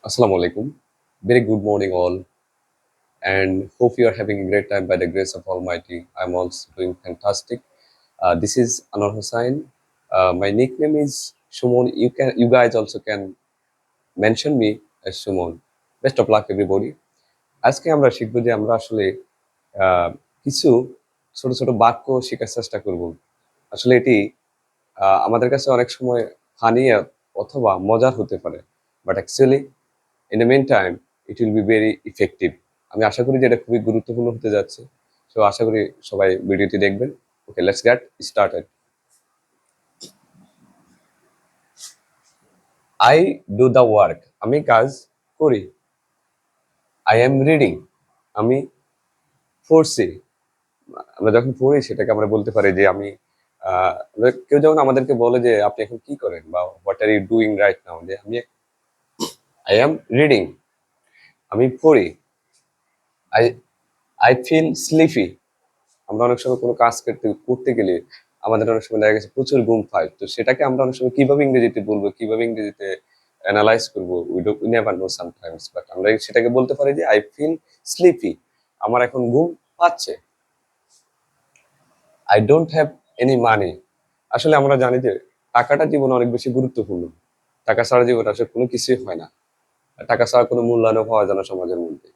Assalamu alaikum. Very good morning, all, and hope you are having a great time by the grace of Almighty. I'm also doing fantastic. This is Anwar Hussain. My nickname is Shumon. You guys also can mention me as Shumon. Best of luck, everybody. আজকে আমরা শিখবো যে আমরা আসলে আহ, কিছু ছোট ছোট বাক্য শেখার চেষ্টা করব। আসলে এটি আমাদের কাছে অনেক সময় ফানি অথবা মজার হতে পারে, but actually in the meantime it will be very effective. আমি আশা করি যে এটা খুবই গুরুত্বপূর্ণ হতে যাচ্ছে। তো আশা করি সবাই ভিডিওটি দেখবেন। Okay, let's get started. I do the work, আমি কাজ করি। আই এম রিডিং, আমি পড়ছি। আমরা যখন পড়ি সেটাকে আমরা বলতে পারি যে আমি কেউ যখন আমাদেরকে বলে যে আপনি এখন কি করেন বা what are you doing right now, যে আমি আই এম রিডিং, আমি পড়ি। আই আই ফিল স্লিপি, আমরা অনেক সময় কোনো কাজ করতে করতে গেলে আমাদের অনেক সময় দেখা গেছে প্রচুর ঘুম পায়। তো সেটাকে আমরা অনেক সময় কিভাবে ইংরেজিতে বলবো, কিভাবে ইংরেজিতে অ্যানালাইজ করবো, we never know sometimes, but আমরা সেটাকে বলতে পারি যে আই ফিল স্লিপি, আমার এখন ঘুম পাচ্ছে। I don't have any money, আসলে আমরা জানি যে টাকাটা জীবনে অনেক বেশি গুরুত্বপূর্ণ। টাকা ছাড়া জীবনে আসলে কোনো কিছুই হয় না। আর টাকা ছাড়া কোনো মূল্যায়নও পাওয়া যায় না সমাজের মধ্যে।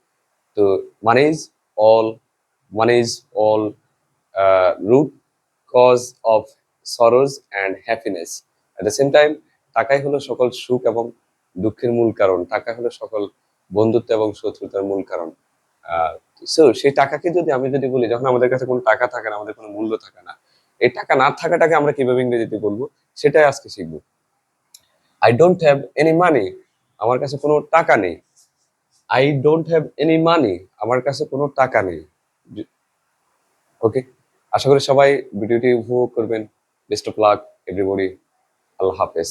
তো money is all, money is all root cause of sorrows and happiness. At the same time, টাকাই হলো সকল সুখ এবং দুঃখের মূল কারণ। টাকা হলো সকল বন্ধুত্ব এবং শত্রুতার মূল কারণ। সো সেই টাকাকে যদি আমি যদি বলি, যখন আমাদের কাছে কোনো টাকা থাকে না, আমাদের কোনো মূল্য থাকে না, এই টাকা না থাকাটাকে আমরা কিভাবে ইংরেজিতে বলবো সেটাই আজকে শিখবো। I don't have any money, আমার কাছে কোনো টাকা নেই। I don't have any money, আমার কাছে কোনো টাকা নেই। ওকে, আশা করি সবাই ভিডিওটি উপভোগ করবেন। Best of luck everybody. আল্লাহ হাফেজ।